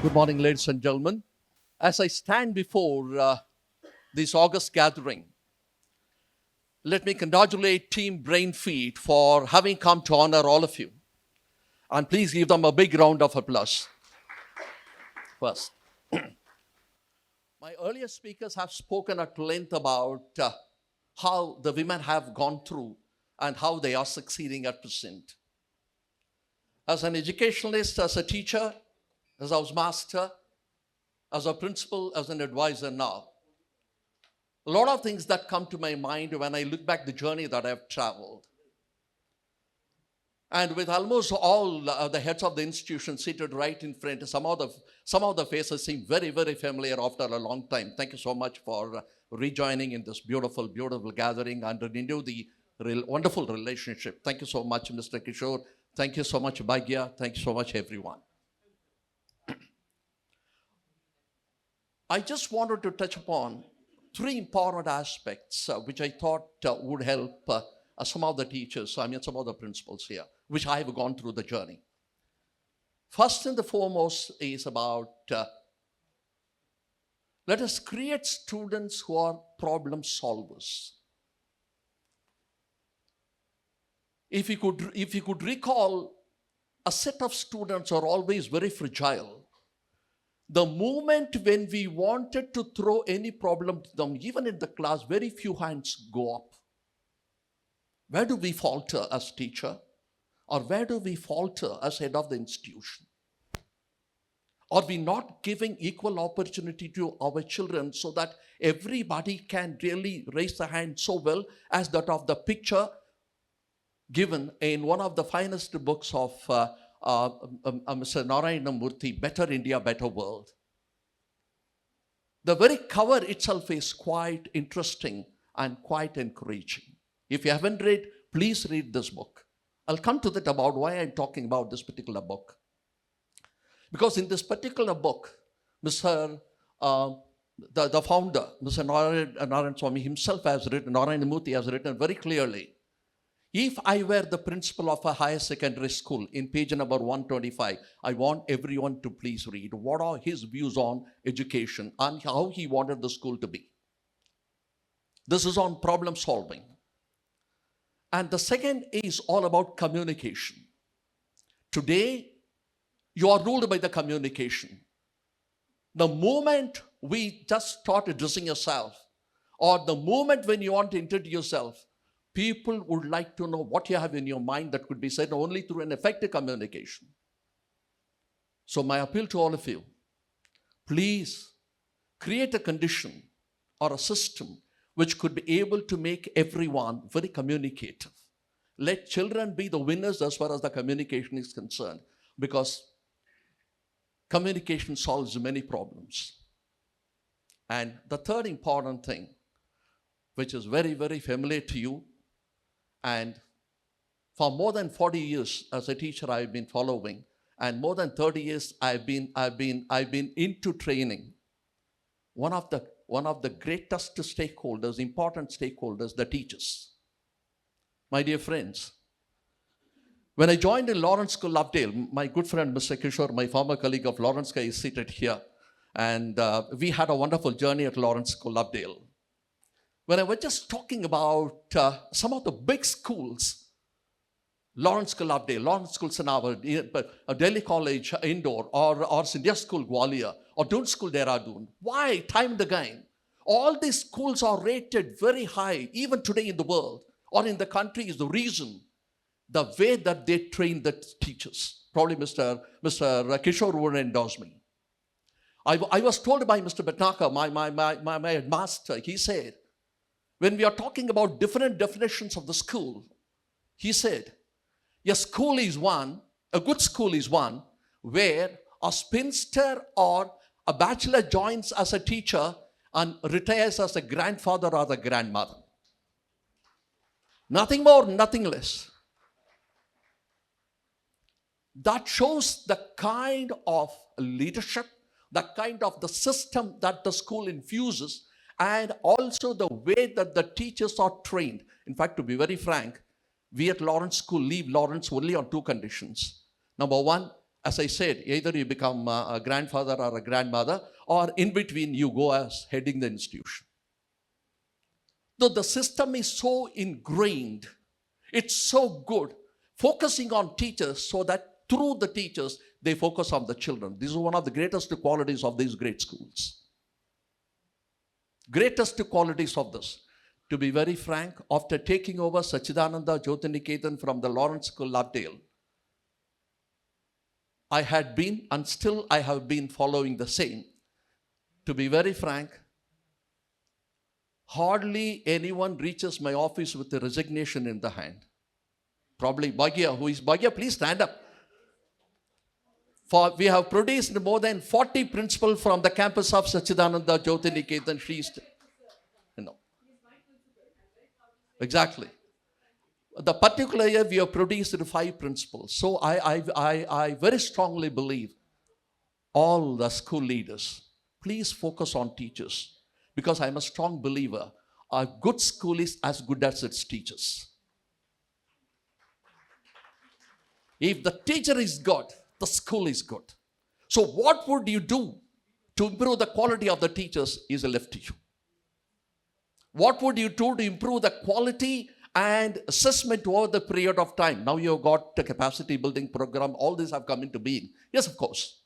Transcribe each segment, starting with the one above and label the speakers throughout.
Speaker 1: Good morning, ladies and gentlemen. As I stand before this August gathering, let me congratulate Team Brainfeed for having come to honor all of you. And please give them a big round of applause. First, my earlier speakers have spoken at length about how the women have gone through and how they are succeeding at present. As an educationalist, as a teacher, as a house master, as a principal, as an advisor now, a lot of things that come to my mind when I look back the journey that I've traveled. And with almost all the heads of the institution seated right in front, some of the faces seem very, very familiar after a long time. Thank you so much for rejoining in this beautiful, beautiful gathering and renew the wonderful relationship. Thank you so much, Mr. Kishore. Thank you so much, Bhagya. Thank you so much, everyone. I just wanted to touch upon three important aspects which I thought would help some of the teachers, some of the principals here, which I have gone through the journey. First and the foremost is about let us create students who are problem solvers. If you could recall, a set of students are always very fragile. The moment when we wanted to throw any problem to them, even in the class, very few hands go up. Where do we falter as teacher? Or where do we falter as head of the institution? Are we not giving equal opportunity to our children so that everybody can really raise the hand so well as that of the picture given in one of the finest books of Mr. Narayana Murthy, Better India, Better World. The very cover itself is quite interesting and quite encouraging. If you haven't read, please read this book. I'll come to that about why I'm talking about this particular book. Because in this particular book, the founder, Mr. Narayana Swami himself has written, Narayana Murthy has written very clearly, if I were the principal of a higher secondary school, in page number 125, I want everyone to please read what are his views on education and how he wanted the school to be. This is on problem solving. And the second is all about communication. Today, you are ruled by the communication. The moment we just start addressing yourself, or the moment when you want to introduce yourself, people would like to know what you have in your mind that could be said only through an effective communication. So my appeal to all of you, please create a condition or a system which could be able to make everyone very communicative. Let children be the winners as far as the communication is concerned, because communication solves many problems. And the third important thing, which is very, very familiar to you, and for more than 40 years as a teacher I've been following, and more than 30 years I've been into training. One of the greatest stakeholders, important stakeholders, the teachers. My dear friends, when I joined in Lawrence School, Lovedale, my good friend Mr. Kishore, my former colleague of Lawrence, is seated here, and we had a wonderful journey at Lawrence School, Lovedale. When I was just talking about some of the big schools, Lawrence School Lovedale, Lawrence School Sanawar, Delhi College Indore, or India School Gwalior, or Doon School Dehradun. Why? Time and again. All these schools are rated very high, even today in the world, or in the country, is the reason, the way that they train the teachers. Probably Mr. Kishore would endorse me. I was told by Mr. Bhatnagar, my headmaster, he said, when we are talking about different definitions of the school, he said, a school is one, a good school is one, where a spinster or a bachelor joins as a teacher and retires as a grandfather or the grandmother. Nothing more, nothing less. That shows the kind of leadership, the kind of the system that the school infuses, and also the way that the teachers are trained. In fact, to be very frank, we at Lawrence School leave Lawrence only on two conditions. Number one, As I said, either you become a grandfather or a grandmother, or in between you go as heading the institution. Though the system is so ingrained, it's so good, focusing on teachers so that through the teachers, they focus on the children. This is one of the greatest qualities of these great schools. Greatest qualities of this. To be very frank, after taking over Sachidananda Jyotiniketan from the Lawrence School, Lovedale, I had been, and still I have been following the same. To be very frank, hardly anyone reaches my office with a resignation in the hand. Probably Bhagya, who is Bhagya, please stand up. For we have produced more than 40 principals from the campus of Sachidananda Jyotiniketan. Exactly. The particular year we have produced 5 principals. So I very strongly believe all the school leaders, please focus on teachers. Because I'm a strong believer, a good school is as good as its teachers. If the teacher is good, the school is good. So what would you do to improve the quality of the teachers is left to you. What would you do to improve the quality and assessment over the period of time? Now you've got the capacity building program, all these have come into being. Yes, of course.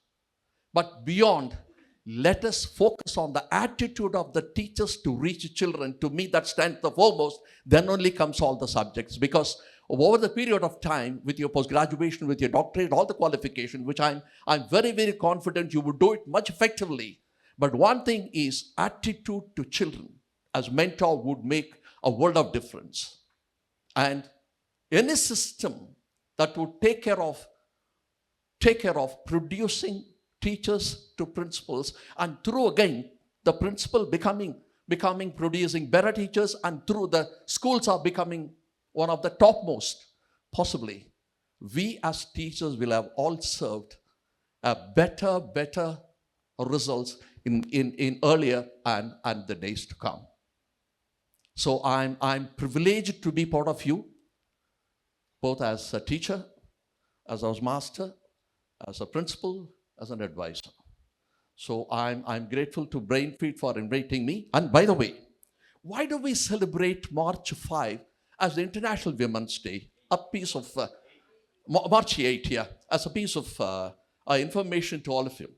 Speaker 1: But beyond, let us focus on the attitude of the teachers to reach children. To me, that stands the foremost. Then only comes all the subjects. Because over the period of time, with your post-graduation, with your doctorate, all the qualifications, which I'm very, very confident you would do it much effectively. But one thing is attitude to children as mentor would make a world of difference. And any system that would take care of producing teachers to principals, and through again the principal becoming producing better teachers, and through the schools are becoming one of the topmost, possibly we as teachers will have all served a better results in earlier and the days to come. So I'm privileged to be part of you, both as a teacher, as a master, as a principal, as an advisor. So I'm grateful to Brainfeed for inviting me. And by the way, why do we celebrate March 5 as the International Women's Day? A piece of March 8, yeah, as a piece of information to all of you.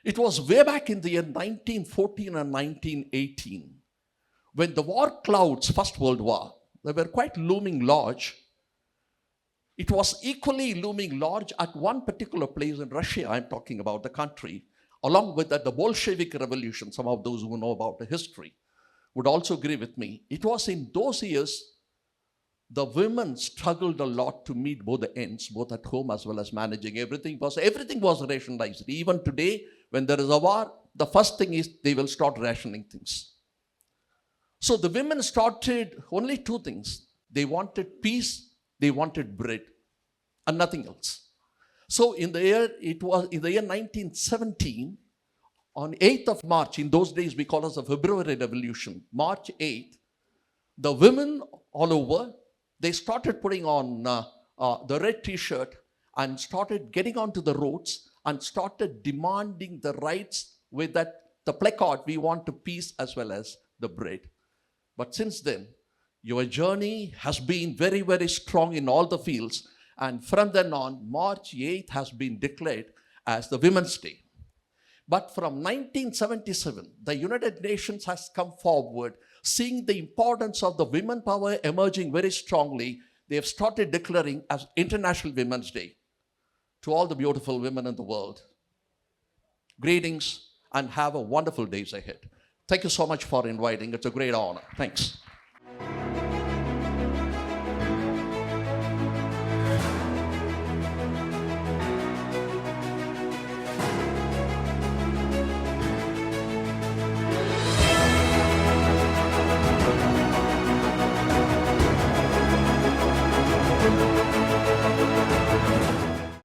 Speaker 1: It was way back in the year 1914 and 1918, when the war clouds, First World War, they were quite looming large. It was equally looming large at one particular place in Russia, I'm talking about the country, along with that, the Bolshevik Revolution. Some of those who know about the history would also agree with me. It was in those years, the women struggled a lot to meet both the ends, both at home as well as managing everything. Everything was rationalized. Even today, when there is a war, the first thing is they will start rationing things. So the women started only 2 things. They wanted peace, they wanted bread, and nothing else. So in the year 1917, on 8th of March, in those days we call it the February Revolution, March 8th, the women all over, they started putting on the red t-shirt and started getting onto the roads and started demanding the rights with the placard, we want the peace as well as the bread. But since then, your journey has been very, very strong in all the fields. And from then on, March 8th has been declared as the Women's Day. But from 1977, the United Nations has come forward, seeing the importance of the women power emerging very strongly. They have started declaring as International Women's Day. To all the beautiful women in the world, greetings and have a wonderful days ahead. Thank you so much for inviting. It's a great honor. Thanks.